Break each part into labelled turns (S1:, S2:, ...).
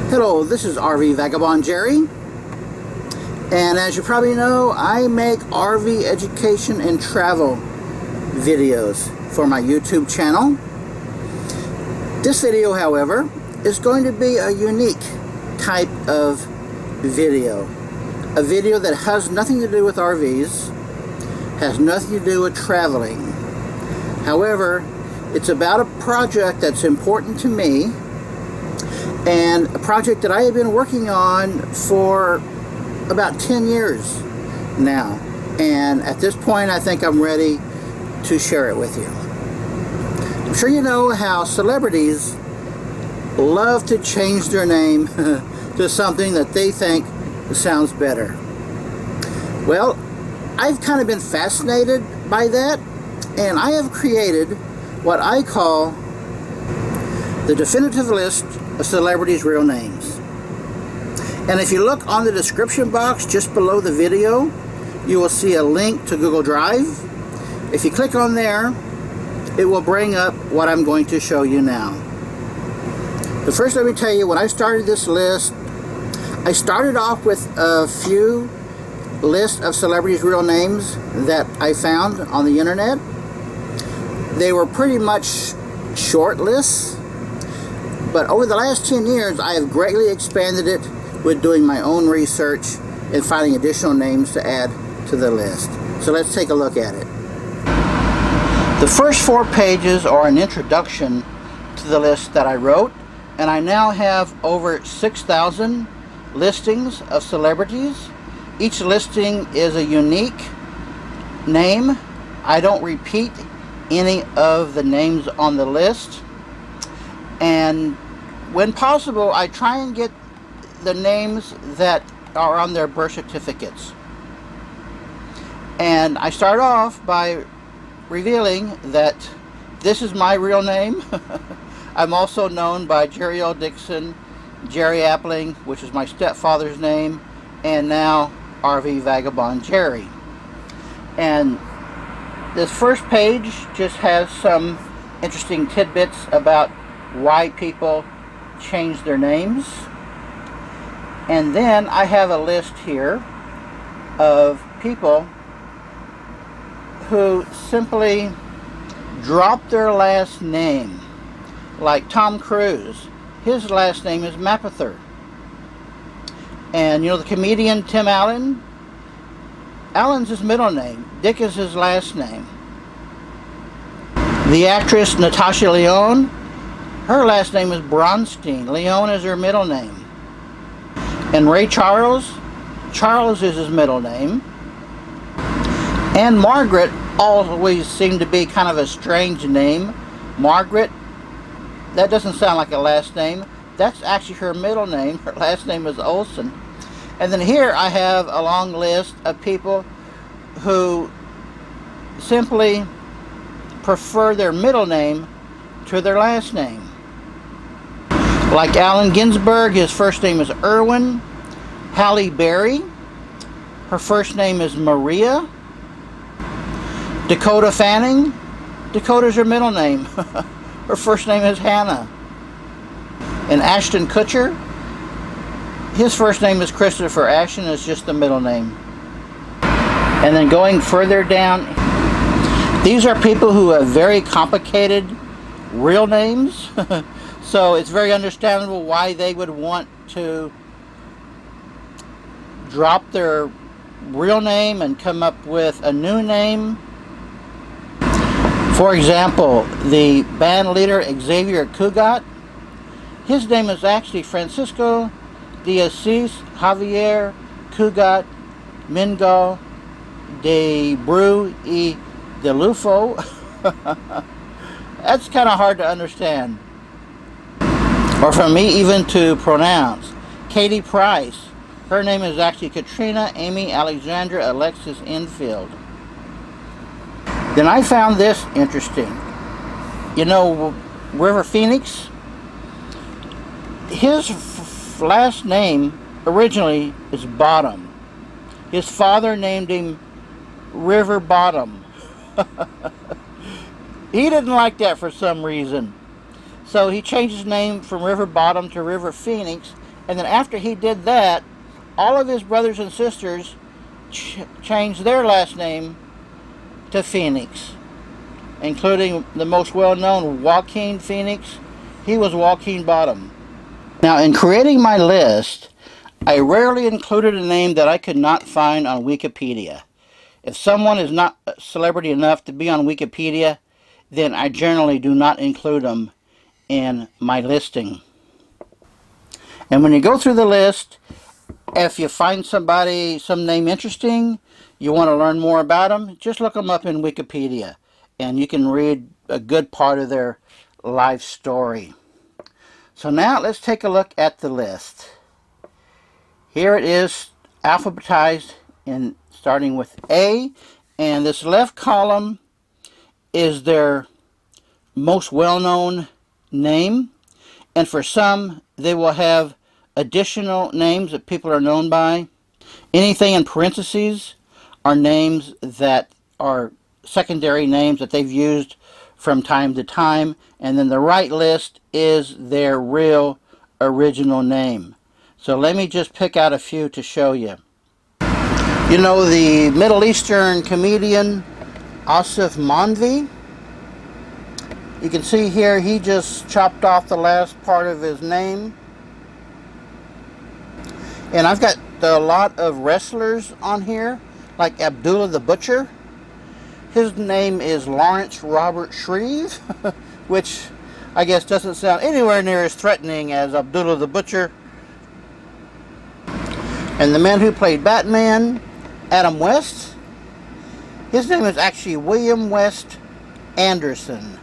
S1: Hello, this is RV Vagabond Jerry, and as you probably know, I make RV education and travel videos for my YouTube channel. This video, however, is going to be a unique type of video. A video that has nothing to do with RVs, has nothing to do with traveling. However, it's about a project that's important to me, and a project that I have been working on for about 10 years now. And at this point, I think I'm ready to share it with you. I'm sure you know how celebrities love to change their name to something that they think sounds better. Well, I've kind of been fascinated by that, and I have created what I call the definitive list of celebrities' real names. And if you look on the description box just below the video, you will see a link to Google Drive. If you click on there, it will bring up what I'm going to show you now. But first, let me tell you, when I started this list, I started off with a few lists of celebrities' real names that I found on the internet. They were pretty much short lists, but over the last 10 years, I have greatly expanded it with doing my own research and finding additional names to add to the list. So let's take a look at it. The first 4 pages are an introduction to the list that I wrote, and I now have over 6,000 listings of celebrities. Each listing is a unique name. I don't repeat any of the names on the list, and when possible, I try and get the names that are on their birth certificates. And I start off by revealing that this is my real name. I'm also known by Jerry L. Dixon, Jerry Appling, which is my stepfather's name, and now RV Vagabond Jerry. And this first page just has some interesting tidbits about why people change their names. And then I have a list here of people who simply drop their last name. Like Tom Cruise, his last name is Mapother. And you know the comedian Tim Allen? Allen's his middle name. Dick is his last name. The actress Natasha Lyonne, her last name is Bronstein. Leon is her middle name. And Ray Charles, Charles is his middle name. And Margaret always seemed to be kind of a strange name. Margaret, that doesn't sound like a last name. That's actually her middle name. Her last name is Olson. And then here I have a long list of people who simply prefer their middle name to their last name. Like Allen Ginsberg, his first name is Irwin. Halle Berry, her first name is Maria. Dakota Fanning, Dakota's her middle name. Her first name is Hannah. And Ashton Kutcher, his first name is Christopher. Ashton is just the middle name. And then going further down, these are people who have very complicated real names. So it's very understandable why they would want to drop their real name and come up with a new name. For example, the band leader Xavier Cugat, his name is actually Francisco de Assis Javier Cugat Mingo de Bru y de Lufo. That's kind of hard to understand, or for me even to pronounce. Katie Price, her name is actually Katrina Amy Alexandra Alexis Enfield. Then I found this interesting. You know River Phoenix? His last name originally is Bottom. His father named him River Bottom. He didn't like that for some reason. So he changed his name from River Bottom to River Phoenix, And then after he did that, all of his brothers and sisters changed their last name to Phoenix, including the most well-known Joaquin Phoenix. He was Joaquin Bottom. Now, in creating my list, I rarely included a name that I could not find on Wikipedia. If someone is not a celebrity enough to be on Wikipedia, then I generally do not include them in my listing. And when you go through the list, if you find some name interesting, you want to learn more about them, just look them up in Wikipedia, and you can read a good part of their life story. So now let's take a look at the list. Here it is, alphabetized, in starting with A, and this left column is their most well-known name, and for some they will have additional names that people are known by. Anything in parentheses are names that are secondary names that they've used from time to time, and then the right list is their real original name. So let me just pick out a few to show you. You know the Middle Eastern comedian Asif Manvi? You can see here he just chopped off the last part of his name. And I've got a lot of wrestlers on here, like Abdullah the Butcher. His name is Lawrence Robert Shreve, which I guess doesn't sound anywhere near as threatening as Abdullah the Butcher. And the man who played Batman, Adam West, his name is actually William West Anderson.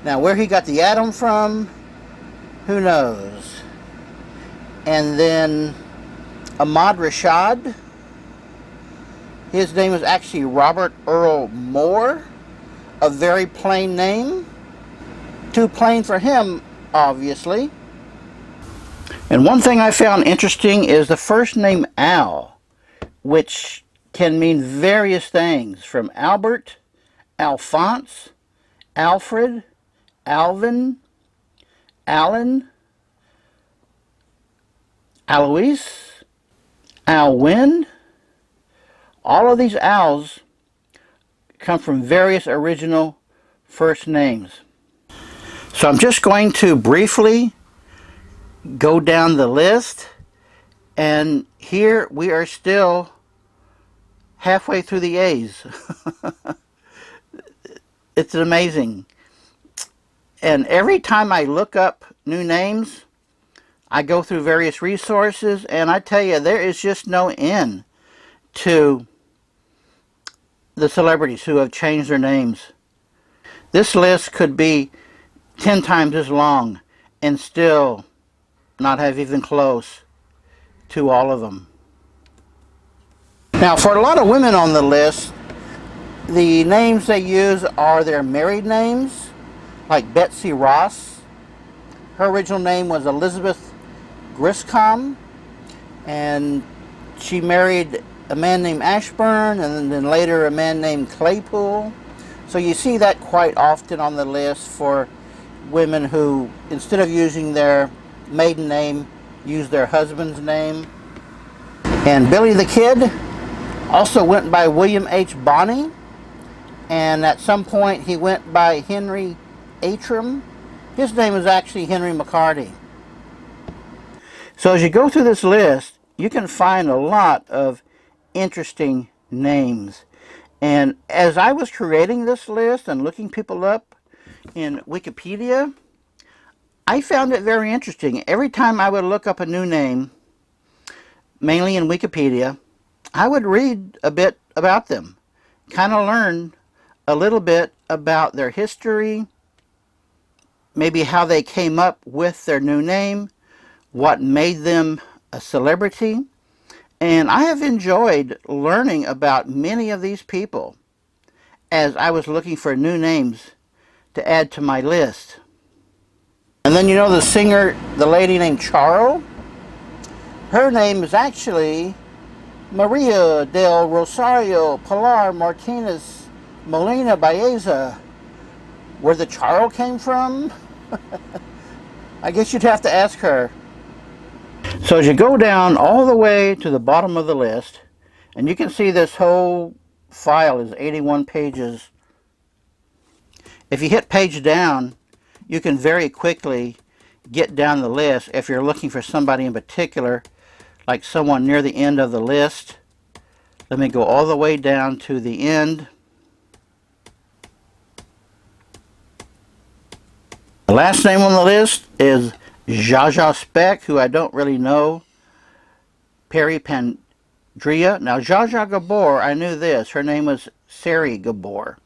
S1: Now, where he got the Adam from, who knows? And then Ahmad Rashad, his name is actually Robert Earl Moore, a very plain name. Too plain for him, obviously. And one thing I found interesting is the first name Al, which can mean various things, from Albert, Alphonse, Alfred, Alvin, Alan, Alois, Alwyn. All of these Al's come from various original first names. So I'm just going to briefly go down the list, and here we are still halfway through the A's. It's amazing. And every time I look up new names, I go through various resources, and I tell you, there is just no end to the celebrities who have changed their names. This list could be 10 times as long and still not have even close to all of them. Now, for a lot of women on the list, the names they use are their married names, like Betsy Ross. Her original name was Elizabeth Griscom, and she married a man named Ashburn, and then later a man named Claypool. So you see that quite often on the list for women who, instead of using their maiden name, use their husband's name. And Billy the Kid also went by William H. Bonney, and at some point he went by Henry Atram. His name is actually Henry McCarty. So as you go through this list, you can find a lot of interesting names. And as I was creating this list and looking people up in Wikipedia, I found it very interesting. Every time I would look up a new name, mainly in Wikipedia, I would read a bit about them, kind of learn a little bit about their history, maybe how they came up with their new name, what made them a celebrity. And I have enjoyed learning about many of these people as I was looking for new names to add to my list. And then you know the singer, the lady named Charo? Her name is actually Maria del Rosario Pilar Martinez Molina Baeza. Where the Charo came from? I guess you'd have to ask her. So as you go down all the way to the bottom of the list, and you can see this whole file is 81 pages. If you hit page down, you can very quickly get down the list if you're looking for somebody in particular, like someone near the end of the list. Let me go all the way down to the end. The last name on the list is Zsa Zsa Speck, who I don't really know. Perry Pandria. Now, Zsa Zsa Gabor, I knew this. Her name was Sari Gabor.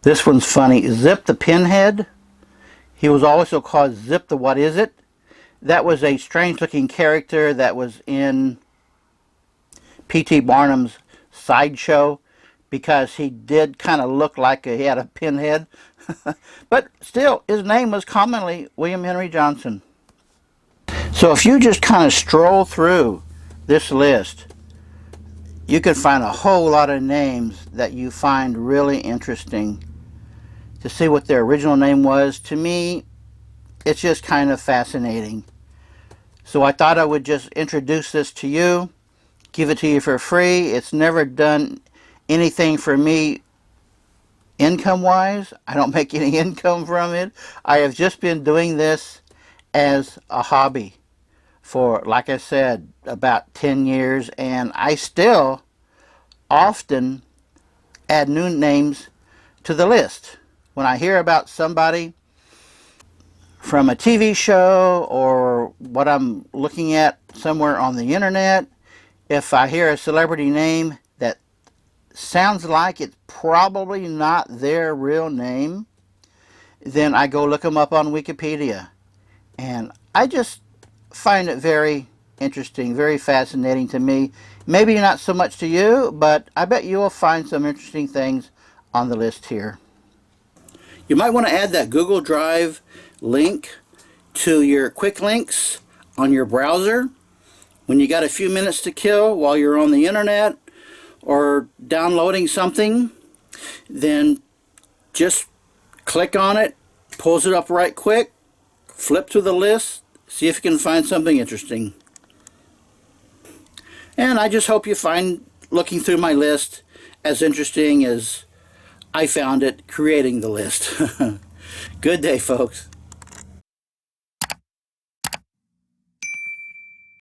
S1: This one's funny. Zip the Pinhead. He was also called Zip the What Is It. That was a strange-looking character that was in P.T. Barnum's Sideshow, because he did kind of look like he had a pinhead. But still, his name was commonly William Henry Johnson. So if you just kind of stroll through this list, you can find a whole lot of names that you find really interesting. To see what their original name was, to me, it's just kind of fascinating. So I thought I would just introduce this to you, give it to you for free. It's never done anything for me income-wise. I don't make any income from it. I have just been doing this as a hobby for, like I said, about 10 years, and I still often add new names to the list. When I hear about somebody from a TV show or what I'm looking at somewhere on the internet, if I hear a celebrity name that sounds like it's probably not their real name, then I go look them up on Wikipedia. And I just find it very interesting, very fascinating to me. Maybe not so much to you, but I bet you will find some interesting things on the list here. You might want to add that Google Drive link to your quick links on your browser. When you got a few minutes to kill while you're on the internet or downloading something, then just click on it, pulls it up right quick, flip through the list, see if you can find something interesting. And I just hope you find looking through my list as interesting as I found it creating the list. Good day, folks.